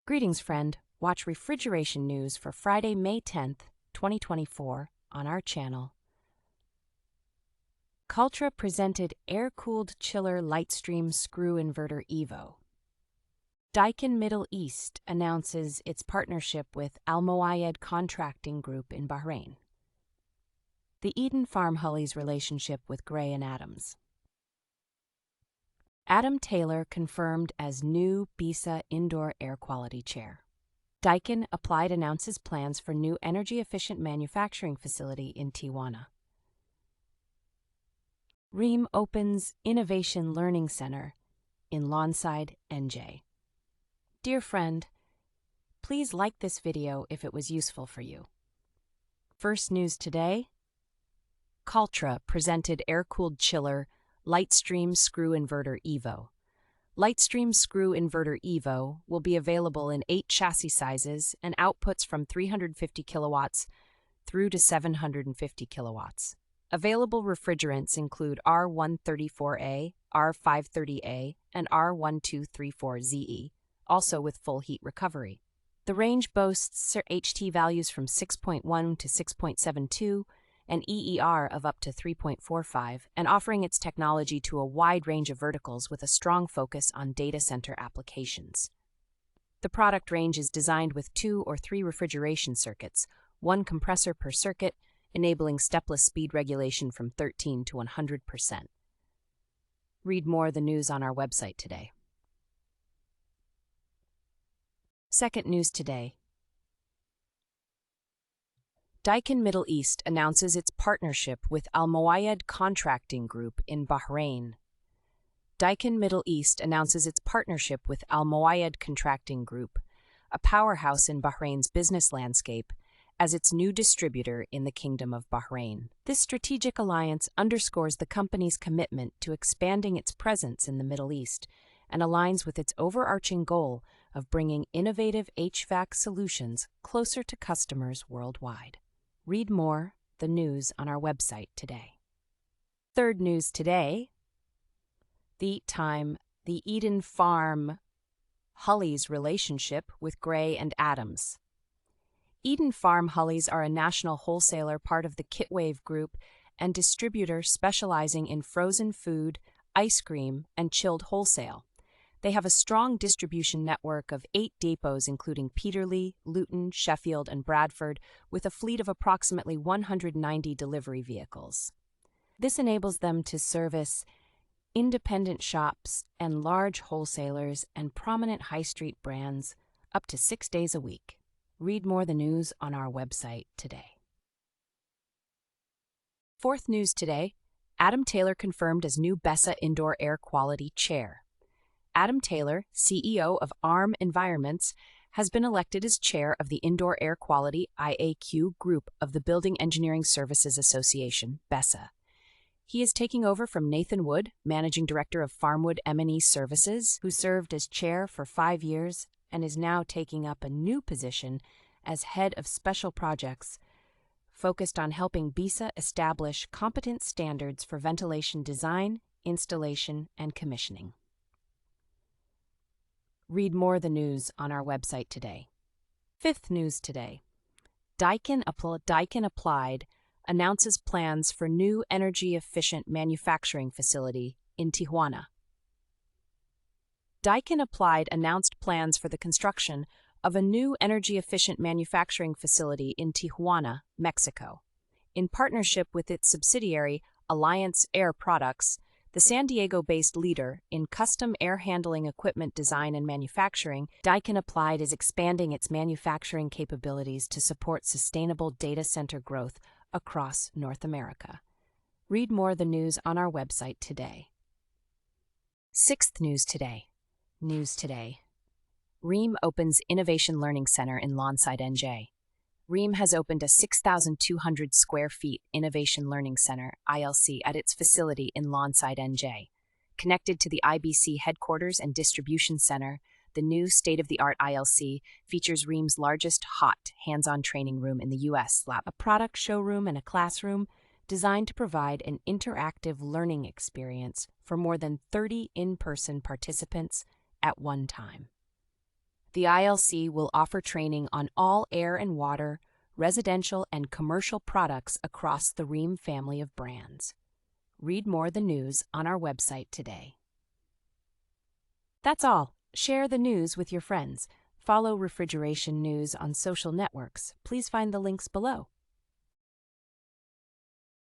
Greetings, friend. Watch refrigeration news for Friday, May 10th, 2024 on our channel. Kaltra presented air-cooled chiller Lightstream Screw Inverter Evo. Daikin Middle East announces its partnership with Almoayyed Contracting Group in Bahrain. The Eden Farm Hulleys relationship with Gray and Adams. Adam Taylor confirmed as new BESA indoor air quality chair. Daikin Applied announces plans for new energy-efficient manufacturing facility in Tijuana. Rheem opens Innovation Learning Center in Lawnside, NJ. Dear friend, please like this video if it was useful for you. First news today: Kaltra presented air-cooled chiller Lightstream Screw Inverter Evo. Lightstream Screw Inverter Evo will be available in 8 chassis sizes and outputs from 350 kilowatts through to 750 kilowatts. Available refrigerants include R134A, R530A, and R1234ZE, also with full heat recovery. The range boasts HT values from 6.1 to 6.72 and EER of up to 3.45, and offering its technology to a wide range of verticals with a strong focus on data center applications. The product range is designed with 2 or 3 refrigeration circuits, 1 compressor per circuit, enabling stepless speed regulation from 13 to 100%. Read more of the news on our website today. Second news today: Daikin Middle East announces its partnership with Almoayyed Contracting Group in Bahrain. Daikin Middle East announces its partnership with Almoayyed Contracting Group, a powerhouse in Bahrain's business landscape, as its new distributor in the Kingdom of Bahrain. This strategic alliance underscores the company's commitment to expanding its presence in the Middle East and aligns with its overarching goal of bringing innovative HVAC solutions closer to customers worldwide. Read more the news on our website today. Third news today: the Eden Farm Hulleys relationship with Gray and Adams. Eden Farm Hulleys are a national wholesaler part of the Kitwave Group and distributor specializing in frozen food, ice cream, and chilled wholesale. They have a strong distribution network of 8 depots including Peterlee, Luton, Sheffield, and Bradford, with a fleet of approximately 190 delivery vehicles. This enables them to service independent shops and large wholesalers and prominent high street brands up to 6 days a week. Read more the news on our website today. Fourth news today: Adam Taylor confirmed as new BESA indoor air quality chair. Adam Taylor, CEO of ARM Environments, has been elected as chair of the Indoor Air Quality IAQ Group of the Building Engineering Services Association, BESA. He is taking over from Nathan Wood, Managing Director of Farmwood M&E Services, who served as chair for 5 years and is now taking up a new position as head of special projects, focused on helping BESA establish competent standards for ventilation design, installation, and commissioning. Read more the news on our website today. Fifth news today: Daikin Applied announces plans for new energy-efficient manufacturing facility in Tijuana. Daikin Applied announced plans for the construction of a new energy-efficient manufacturing facility in Tijuana, Mexico. In partnership with its subsidiary, Alliance Air Products, the San Diego-based leader in custom air handling equipment design and manufacturing, Daikin Applied is expanding its manufacturing capabilities to support sustainable data center growth across North America. Read more of the news on our website today. Sixth news today: Rheem opens Innovation Learning Center in Lawnside, NJ. Rheem has opened a 6,200 square feet Innovation Learning Center, ILC, at its facility in Lawnside, NJ. Connected to the IBC headquarters and distribution center, the new state-of-the-art ILC features Rheem's largest hot, hands-on training room in the U.S., a product showroom and a classroom designed to provide an interactive learning experience for more than 30 in-person participants at one time. The ILC will offer training on all air and water, residential and commercial products across the Rheem family of brands. Read more the news on our website today. That's all. Share the news with your friends. Follow Refrigeration News on social networks. Please find the links below.